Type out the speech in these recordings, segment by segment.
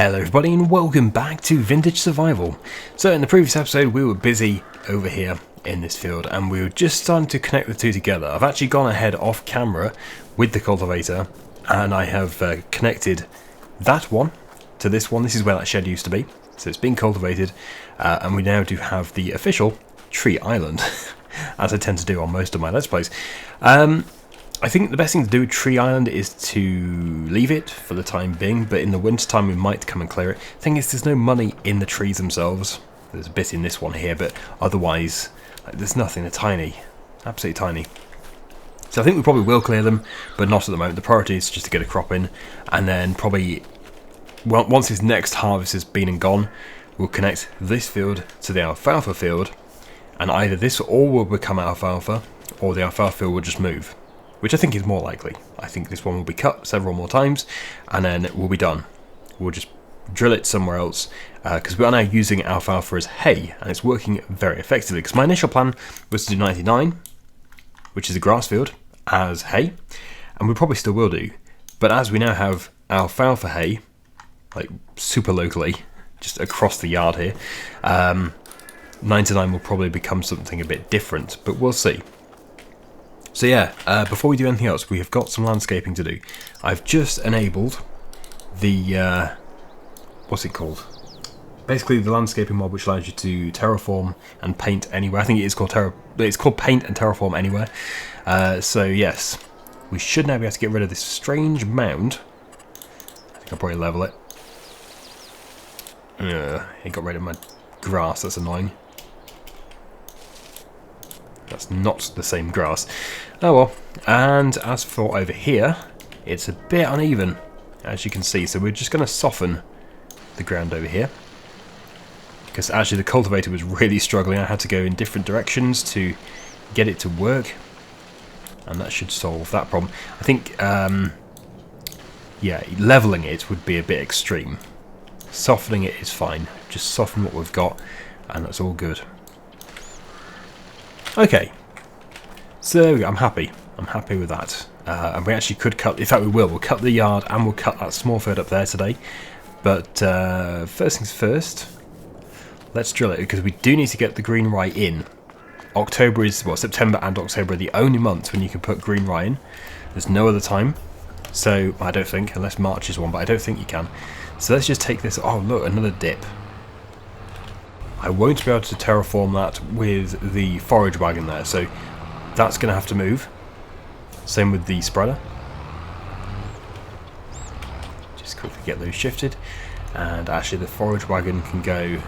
Hello everybody and welcome back to Vintage Survival. So in the previous episode we were busy over here in this field and we were just starting to connect the two together. I've actually gone ahead off camera with the cultivator and I have connected that one to this one. This is where that shed used to be. So it's been cultivated and we now do have the official tree island as I tend to do on most of my Let's Plays. I think the best thing to do with Tree Island is to leave it for the time being, but in the winter time we might come and clear it. Thing is, there's no money in the trees themselves. There's a bit in this one here, but otherwise there's nothing. They're tiny, absolutely tiny. So I think we probably will clear them, but not at the moment. The priority is just to get a crop in, and then probably once this next harvest has been and gone, we'll connect this field to the alfalfa field, and either this all will become alfalfa, or the alfalfa field will just move. Which I think is more likely. I think this one will be cut several more times and then we'll be done. We'll just drill it somewhere else because we are now using alfalfa as hay and it's working very effectively. Because my initial plan was to do 99, which is a grass field, as hay, and we probably still will do. But as we now have alfalfa hay, like super locally, just across the yard here, 99 will probably become something a bit different, but we'll see. So yeah, before we do anything else, we have got some landscaping to do. I've just enabled the, what's it called? Basically the landscaping mod which allows you to terraform and paint anywhere. I think it is called paint and terraform anywhere. So yes, we should now be able to get rid of this strange mound. I think I'll probably level it. It got rid of my grass, that's annoying. That's not the same grass. Oh well. And as for over here, it's a bit uneven, as you can see. So we're just going to soften the ground over here. Because actually the cultivator was really struggling. I had to go in different directions to get it to work. And that should solve that problem. I think, yeah, leveling it would be a bit extreme. Softening it is fine. Just soften what we've got and that's all good. Okay, so there we go. I'm happy with that. And we actually could cut, in fact we will, we'll cut the yard and we'll cut that small field up there today. But first things first, let's drill it because we do need to get the green rye in. October is, well, September and October are the only months when you can put green rye in. There's no other time. So, I don't think, unless March is one, but I don't think you can. So let's just take this, oh look, another dip. I won't be able to terraform that with the forage wagon there, so that's going to have to move. Same with the spreader. Just quickly get those shifted. And actually the forage wagon can go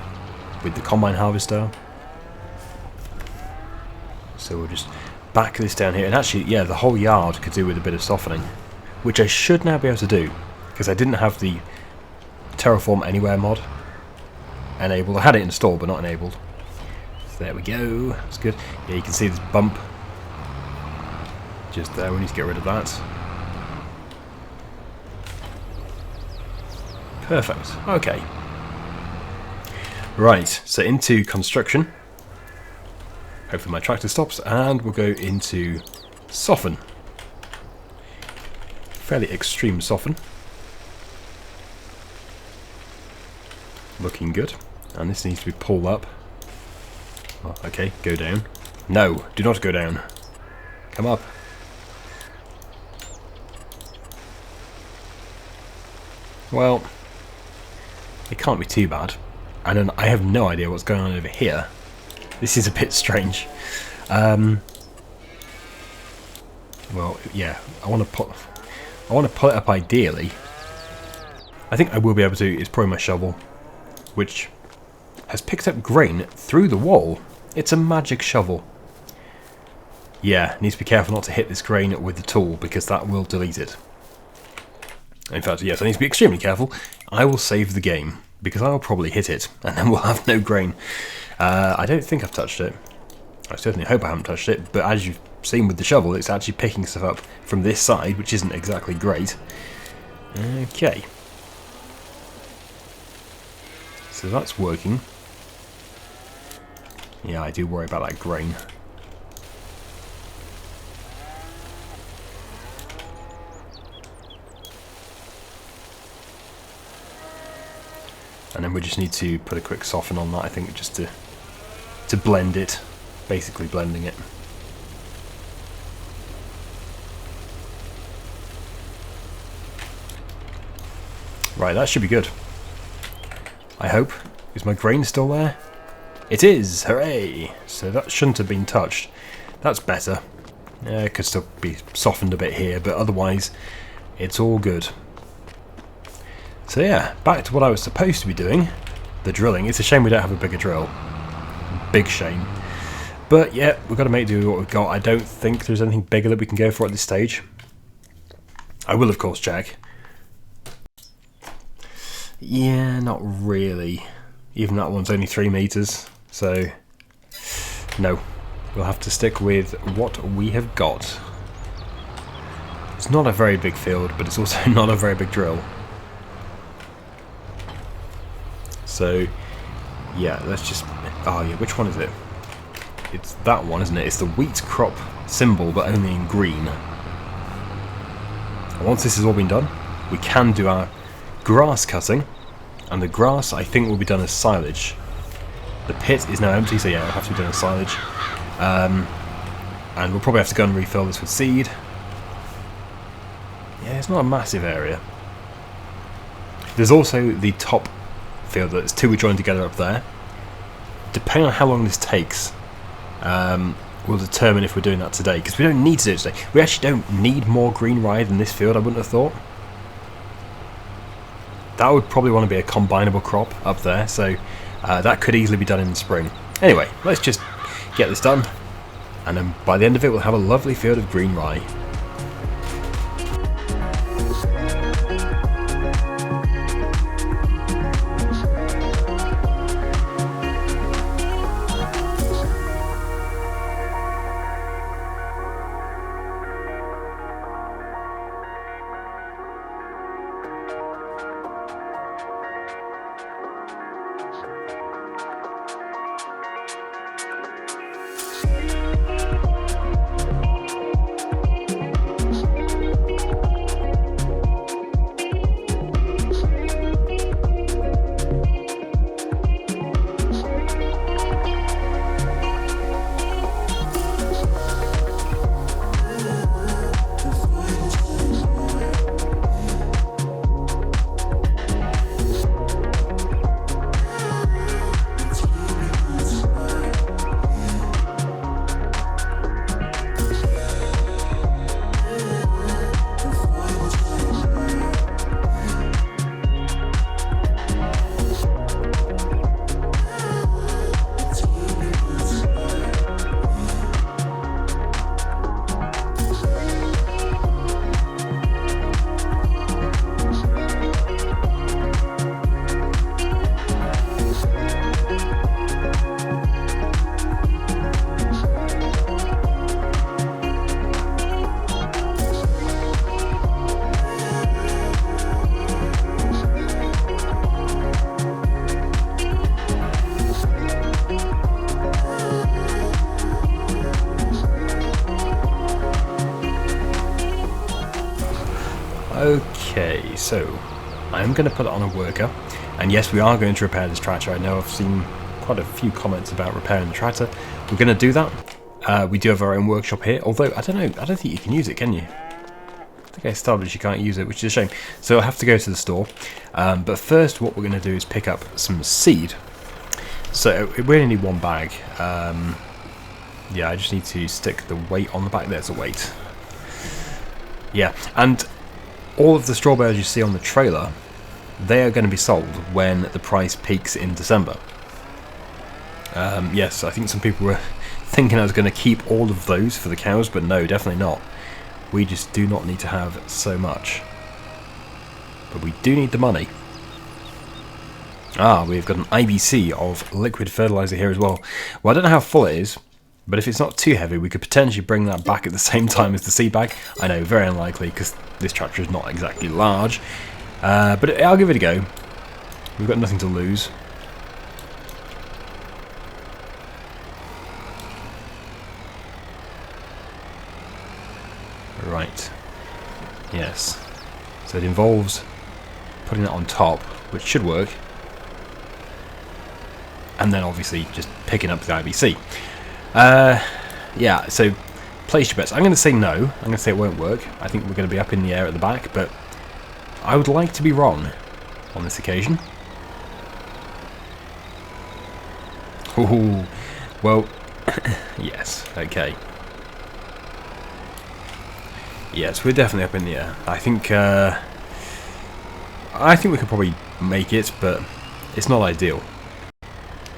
with the combine harvester. So we'll just back this down here. And actually, yeah, the whole yard could do with a bit of softening, which I should now be able to do, because I didn't have the Terraform Anywhere mod enabled. I had it installed but not enabled. So there we go. That's good. Yeah, you can see this bump just there. We need to get rid of that. Perfect. Okay. Right, so into construction. Hopefully my tractor stops and we'll go into soften. Fairly extreme soften. Looking good. And this needs to be pulled up. Oh, okay, go down. No, do not go down. Come up. Well, it can't be too bad. And I have no idea what's going on over here. This is a bit strange. Well, yeah, I want to put it up ideally. I think I will be able to. It's probably my shovel, which has picked up grain through the wall. It's a magic shovel. Yeah, needs to be careful not to hit this grain with the tool because that will delete it. In fact, yes, I need to be extremely careful. I will save the game because I will probably hit it and then we'll have no grain. I don't think I've touched it. I certainly hope I haven't touched it, but as you've seen with the shovel, it's actually picking stuff up from this side, which isn't exactly great. Okay. So that's working. Yeah, I do worry about that grain. And then we just need to put a quick soften on that, I think, just to blend it, basically blending it. Right, that should be good. I hope. Is my grain still there? It is! Hooray! So that shouldn't have been touched. That's better. It could still be softened a bit here, but otherwise it's all good. So yeah, back to what I was supposed to be doing, the drilling. It's a shame we don't have a bigger drill. Big shame. But yeah, we've got to make do with what we've got. I don't think there's anything bigger that we can go for at this stage. I will of course check. Yeah, not really. Even that one's only 3 meters, so no. We'll have to stick with what we have got. It's not a very big field, but it's also not a very big drill. So, yeah, let's just... Oh yeah, which one is it? It's that one, isn't it? It's the wheat crop symbol, but only in green. And once this has all been done, we can do our grass cutting, and the grass I think will be done as silage. The pit is now empty, so yeah, it'll have to be done as silage. And we'll probably have to go and refill this with seed. Yeah, it's not a massive area. There's also the top field that's 2 joined together up there. Depending on how long this takes, we'll determine if we're doing that today, because we don't need to do it today. We actually don't need more green rye than this field, I wouldn't have thought. That would probably want to be a combinable crop up there, so that could easily be done in the spring. Anyway, let's just get this done, and then by the end of it we'll have a lovely field of green rye. Okay, so I'm going to put it on a worker, and yes, we are going to repair this tractor. I know I've seen quite a few comments about repairing the tractor. We're going to do that. We do have our own workshop here, although I don't know, I don't think you can use it, can you? I think I established you can't use it, which is a shame. So I'll have to go to the store. But first, what we're going to do is pick up some seed. So we only need 1 bag. Yeah, I just need to stick the weight on the back. There's a weight. Yeah, and all of the straw bales you see on the trailer, they are going to be sold when the price peaks in December. Yes, I think some people were thinking I was going to keep all of those for the cows, but no, definitely not. We just do not need to have so much. But we do need the money. Ah, we've got an IBC of liquid fertilizer here as well. Well, I don't know how full it is, but if it's not too heavy, we could potentially bring that back at the same time as the seed bag. I know, very unlikely, because this tractor is not exactly large. But I'll give it a go. We've got nothing to lose. Right. Yes. So it involves putting that on top, which should work. and then obviously just picking up the IBC. Yeah, so place your bets. I'm going to say no. I'm going to say it won't work. I think we're going to be up in the air at the back, but I would like to be wrong on this occasion. Ooh, well, yes, okay. Yes, we're definitely up in the air. I think we could probably make it, but it's not ideal.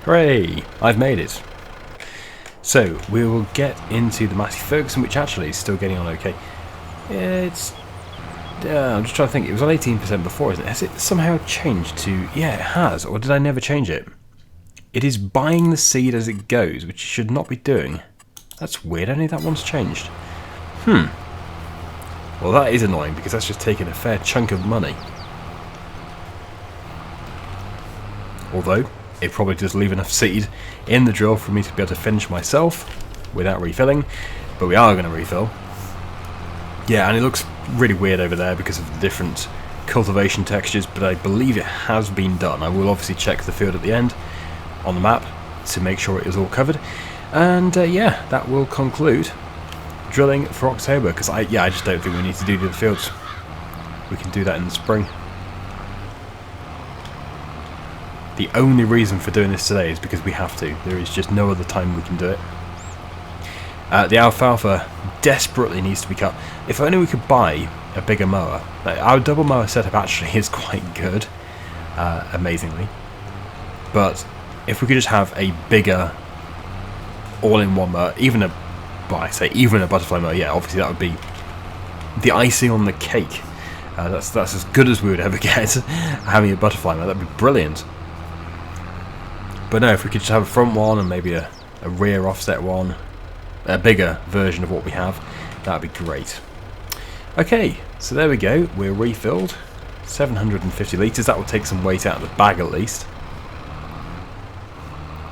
Hooray! I've made it. So, we will get into the Massey Ferguson, which actually is still getting on okay. It's... I'm just trying to think. It was on 18% before, isn't it? Has it somehow changed to... Yeah, it has. Or did I never change it? It is buying the seed as it goes, which you should not be doing. That's weird. Only that one's changed. Well, that is annoying, because that's just taken a fair chunk of money. Although, it probably does leave enough seed in the drill for me to be able to finish myself without refilling, but we are going to refill. Yeah, and it looks really weird over there because of the different cultivation textures, but I believe it has been done. I will obviously check the field at the end on the map to make sure it is all covered. And yeah, that will conclude drilling for October, because I just don't think we need to do the fields. We can do that in the spring. The only reason for doing this today is because we have to. There is just no other time we can do it. The alfalfa desperately needs to be cut. If only we could buy a bigger mower. Our double mower setup actually is quite good, amazingly. But if we could just have a bigger all-in-one mower, even a butterfly mower, yeah, obviously that would be the icing on the cake. That's as good as we would ever get having a butterfly mower. That'd be brilliant. But no, if we could just have a front one and maybe a rear offset one, a bigger version of what we have, that'd be great. Okay, so there we go. We're refilled. 750 litres. That will take some weight out of the bag at least.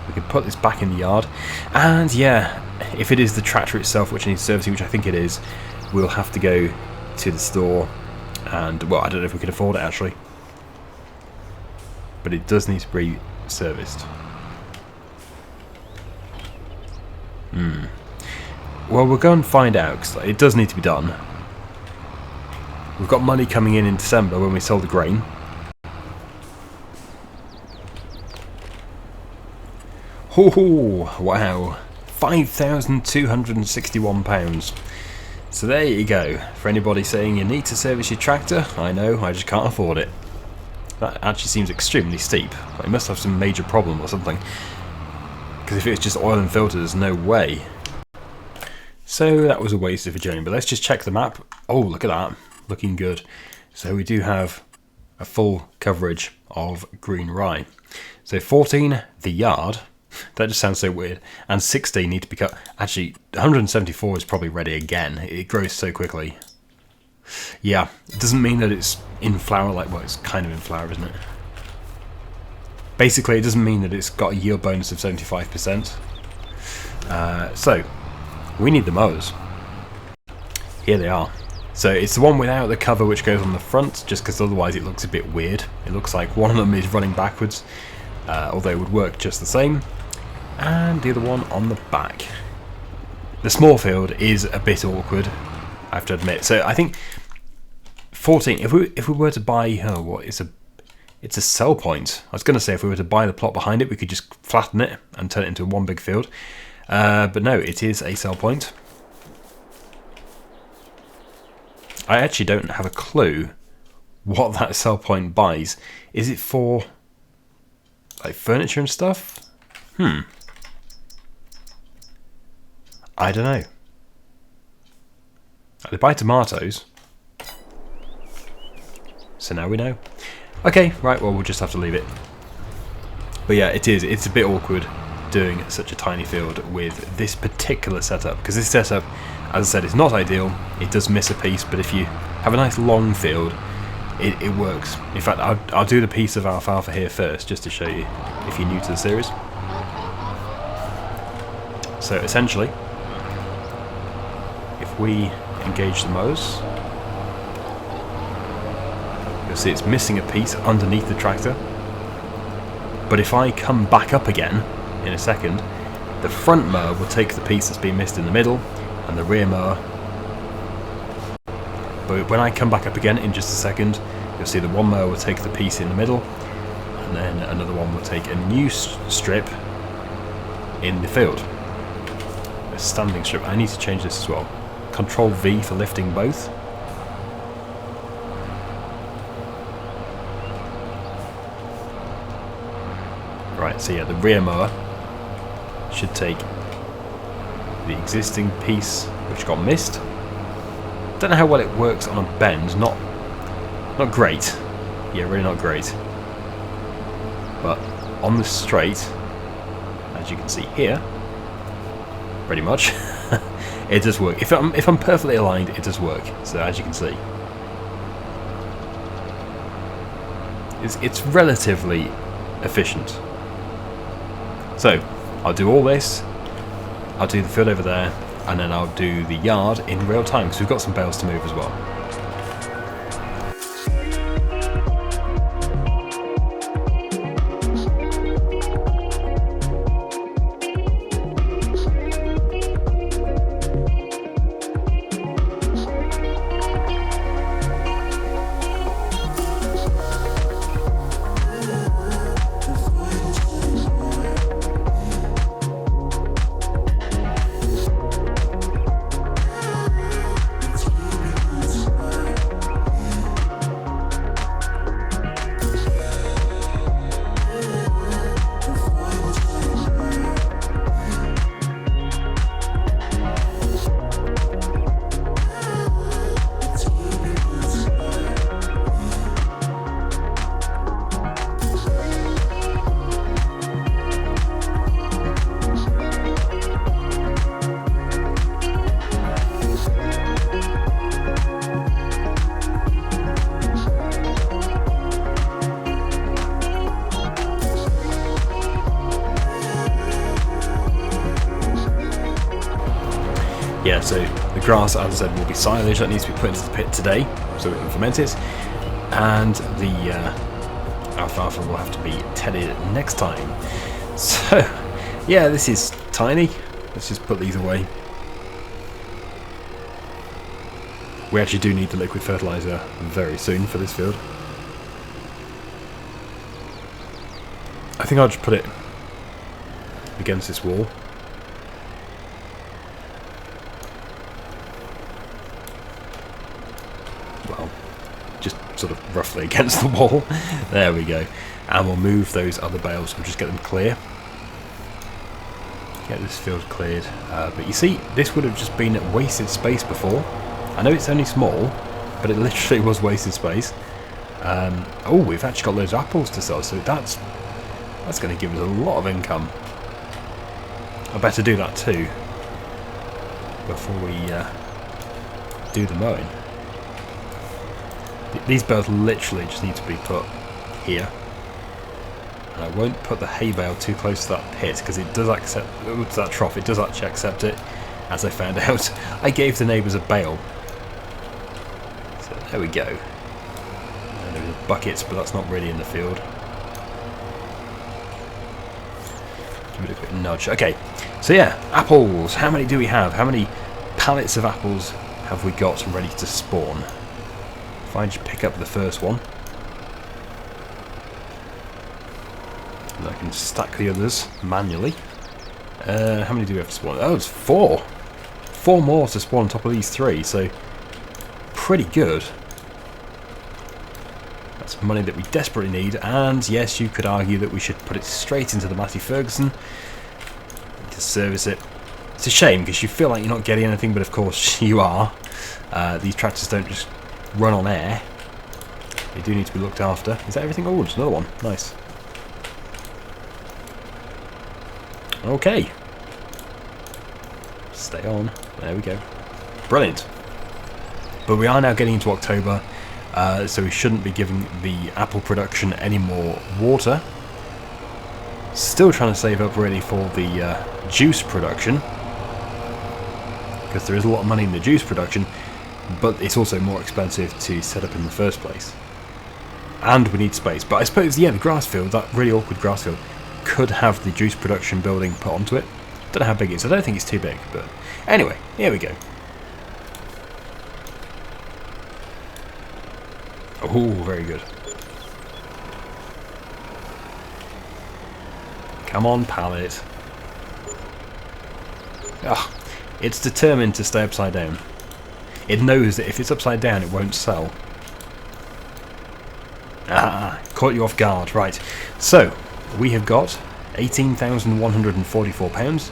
We can put this back in the yard. And yeah, if it is the tractor itself which needs servicing, which I think it is, we'll have to go to the store. And, well, I don't know if we can afford it actually. But it does need to be serviced. Well, we'll go and find out, because it does need to be done. We've got money coming in December when we sold the grain. Oh, wow. £5,261. So there you go. For anybody saying you need to service your tractor, I know, I just can't afford it. That actually seems extremely steep. It must have some major problem or something. Because if it's just oil and filter, there's no way. So that was a waste of a journey. But let's just check the map. Oh, look at that. Looking good. So we do have a full coverage of green rye. So 14, the yard. That just sounds so weird. And 16 need to be cut. Actually, 174 is probably ready again. It grows so quickly. Yeah, it doesn't mean that it's in flower like, well, it's kind of in flower, isn't it? Basically, it doesn't mean that it's got a yield bonus of 75%. So, we need the mowers. Here they are. So it's the one without the cover which goes on the front, just because otherwise it looks a bit weird. It looks like one of them is running backwards, although it would work just the same. And the other one on the back. The small field is a bit awkward, I have to admit. So I think 14. If we were to buy, it's a sell point. I was going to say if we were to buy the plot behind it, we could just flatten it and turn it into one big field. But no, it is a sell point. I actually don't have a clue what that sell point buys. Is it for like furniture and stuff? I don't know. They buy tomatoes. So now we know. Okay, right, well, we'll just have to leave it. But yeah, it's a bit awkward doing such a tiny field with this particular setup, because this setup, as I said, is not ideal. It does miss a piece, but if you have a nice long field, it works. In fact, I'll do the piece of alfalfa here first, just to show you, if you're new to the series. So essentially, if we engage the mowers, you'll see it's missing a piece underneath the tractor. But if I come back up again in a second, the front mower will take the piece that's been missed in the middle, and the rear mower. But when I come back up again in just a second, you'll see the one mower will take the piece in the middle, and then another one will take a new strip in the field. A standing strip. I need to change this as well. Control V for lifting both. Right, so yeah, the rear mower should take the existing piece which got missed. Don't know how well it works on a bend. Not great. Yeah, really not great. But on the straight, as you can see here, pretty much, it does work. If I'm perfectly aligned, it does work. So as you can see, it's relatively efficient. So I'll do all this. I'll do the field over there, and then I'll do the yard in real time because we've got some bales to move as well. Yeah, so the grass, as I said, will be silage that needs to be put into the pit today so we can ferment it, and the alfalfa will have to be tedded next time. So yeah, this is tiny. Let's just put these away. We actually do need the liquid fertilizer very soon for this field. I think I'll just put it against this wall. Well, just sort of roughly against the wall. There we go. And we'll move those other bales. We'll just get them clear. Get this field cleared. But you see, this would have just been wasted space before. I know it's only small, but it literally was wasted space. Oh, we've actually got loads of apples to sell, so that's going to give us a lot of income. I better do that too before we do the mowing. These bales literally just need to be put here. And I won't put the hay bale too close to that pit because it does accept, to that trough, it does actually accept it, as I found out. I gave the neighbours a bale. So there we go. And there's buckets, but that's not really in the field. Give it a quick nudge. Okay, so yeah, apples. How many do we have? How many pallets of apples have we got ready to spawn? If I just pick up the first one, and I can stack the others manually. How many do we have to spawn? Oh, it's 4. 4 more to spawn on top of these 3, so pretty good. That's money that we desperately need, and yes, you could argue that we should put it straight into the Matty Ferguson to service it. It's a shame because you feel like you're not getting anything, but of course you are. These tractors don't just run on air. They do need to be looked after. Is that everything? Oh, there's another one. Nice. Okay. Stay on. There we go. Brilliant. But we are now getting into October, so we shouldn't be giving the apple production any more water. Still trying to save up really for the juice production, because there is a lot of money in the juice production, but it's also more expensive to set up in the first place. and we need space. But I suppose, yeah, the grass field, that really awkward grass field, could have the juice production building put onto it. Don't know how big it is. I don't think it's too big, but anyway, here we go. Oh, very good. Come on, pallet. Ugh, it's determined to stay upside down. It knows that if it's upside down, it won't sell. Ah, caught you off guard. Right, so we have got £18,144.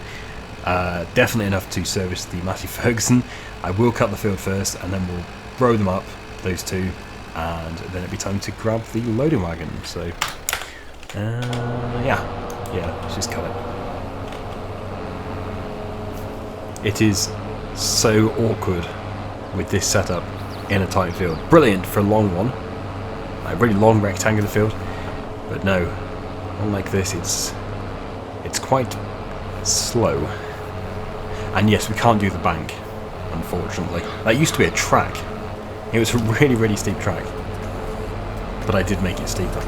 Definitely enough to service the Matty Ferguson. I will cut the field first, and then we'll row them up, those two, and then it'll be time to grab the loading wagon. So, yeah, let's just cut it. It is so awkward with this setup in a tight field. Brilliant for a long one, a really long rectangular field, but no, unlike this, it's quite slow. And yes, we can't do the bank, unfortunately. That used to be a track. It was a really, really steep track, but I did make it steeper.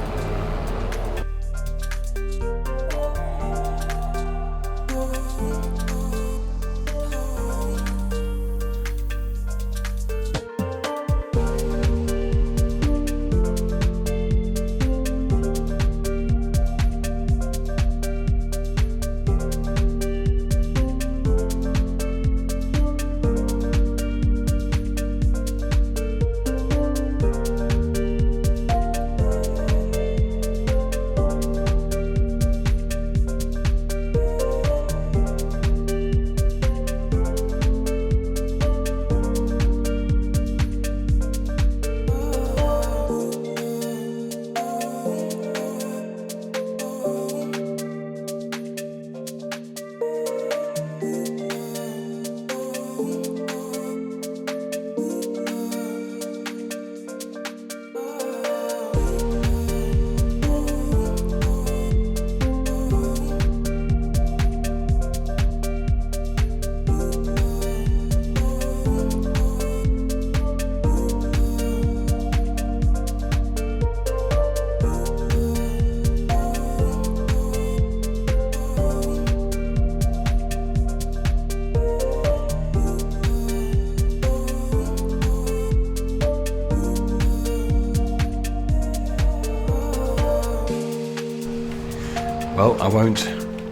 Well, I won't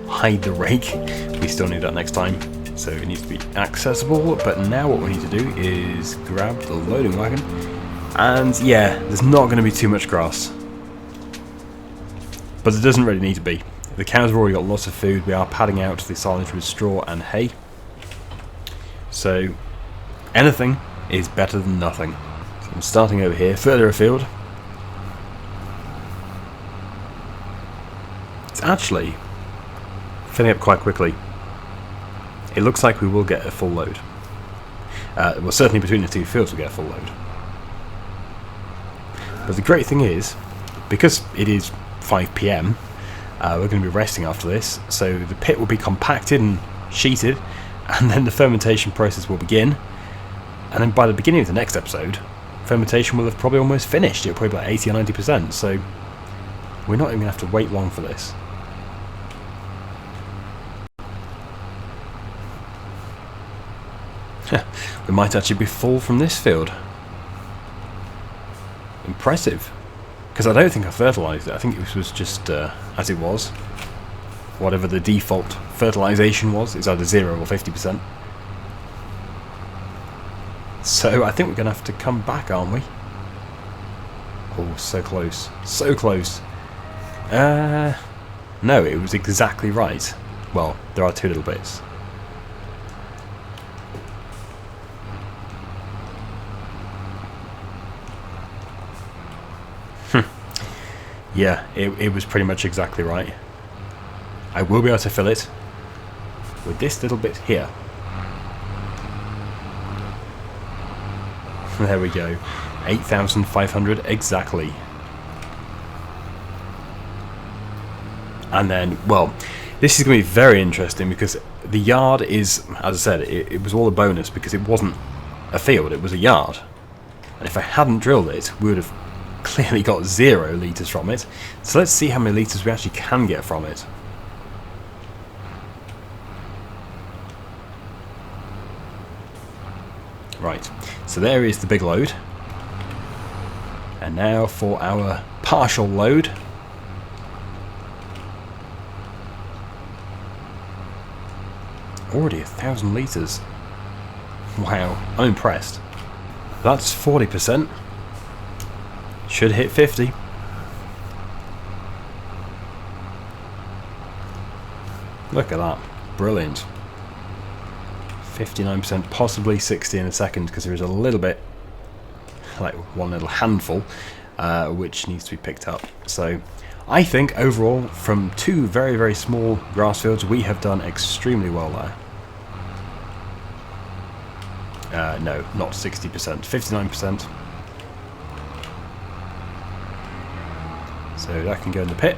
hide the rake, we still need that next time, so it needs to be accessible. But now what we need to do is grab the loading wagon, and yeah, there's not going to be too much grass, but it doesn't really need to be. The cows have already got lots of food. We are padding out the silage with straw and hay, so anything is better than nothing. So I'm starting over here, further afield. Actually filling up quite quickly. It looks like we will get a full load. Well, certainly between the two fields we'll get a full load. But the great thing is, because it is 5 PM, we're going to be resting after this, so the pit will be compacted and sheeted, and then the fermentation process will begin, and then by the beginning of the next episode, fermentation will have probably almost finished. It'll probably be like 80 or 90%, so we're not even going to have to wait long for this. We might actually be full from this field. Impressive. Because I don't think I fertilised it. I think it was just as it was. Whatever the default fertilisation was, it's either 0 or 50%. So I think we're going to have to come back, aren't we? Oh, so close. So close. No, it was exactly right. Well, there are two little bits. Yeah, it was pretty much exactly right. I will be able to fill it with this little bit here. There we go. 8,500 exactly. And then, well, this is going to be very interesting because the yard is, as I said, it was all a bonus because it wasn't a field, it was a yard. And if I hadn't drilled it, we would have clearly got 0 litres from it. So let's see how many litres we actually can get from it. Right, so there is the big load. And now for our partial load. Already 1,000 litres. Wow, I'm impressed. That's 40%. Should hit 50. Look at that. Brilliant. 59%, possibly 60 in a second, because there is a little bit, like one little handful, which needs to be picked up. So I think overall, from 2 very, very small grass fields, we have done extremely well there. No, not 60%, 59%. So that can go in the pit.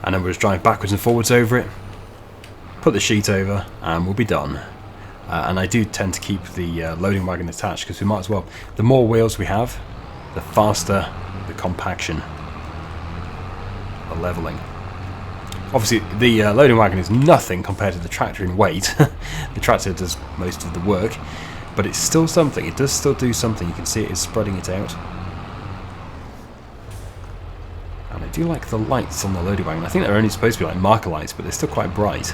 And then we'll just drive backwards and forwards over it, put the sheet over, and we'll be done. And I do tend to keep the loading wagon attached, because we might as well. The more wheels we have, the faster the compaction, the levelling. Obviously, the loading wagon is nothing compared to the tractor in weight. The tractor does most of the work, but it's still something. It does still do something. You can see it is spreading it out. And I do like the lights on the loading wagon. I think they're only supposed to be like marker lights, but they're still quite bright.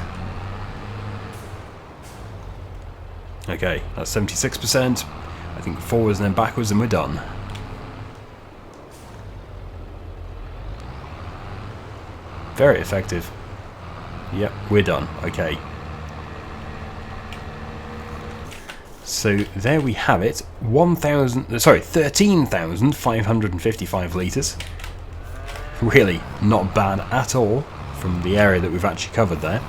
Okay, that's 76%. I think forwards and then backwards, and we're done. Very effective. Yep, we're done. Okay. So there we have it. 13,555 litres. Really not bad at all from the area that we've actually covered there.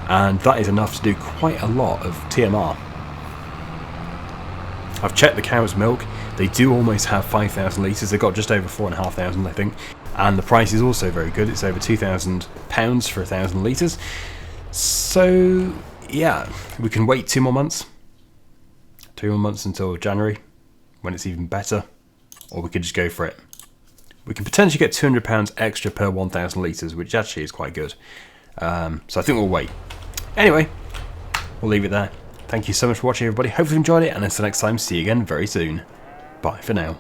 And that is enough to do quite a lot of TMR. I've checked the cow's milk. They do almost have 5,000 litres. They've got just over 4,500, I think. And the price is also very good. It's over £2,000 for 1,000 litres. So, yeah, we can wait 2 more months. 2 more months until January, when it's even better. Or we could just go for it. We can potentially get £200 extra per 1,000 litres, which actually is quite good. So I think we'll wait. Anyway, we'll leave it there. Thank you so much for watching, everybody. Hopefully you enjoyed it, and until next time, see you again very soon. Bye for now.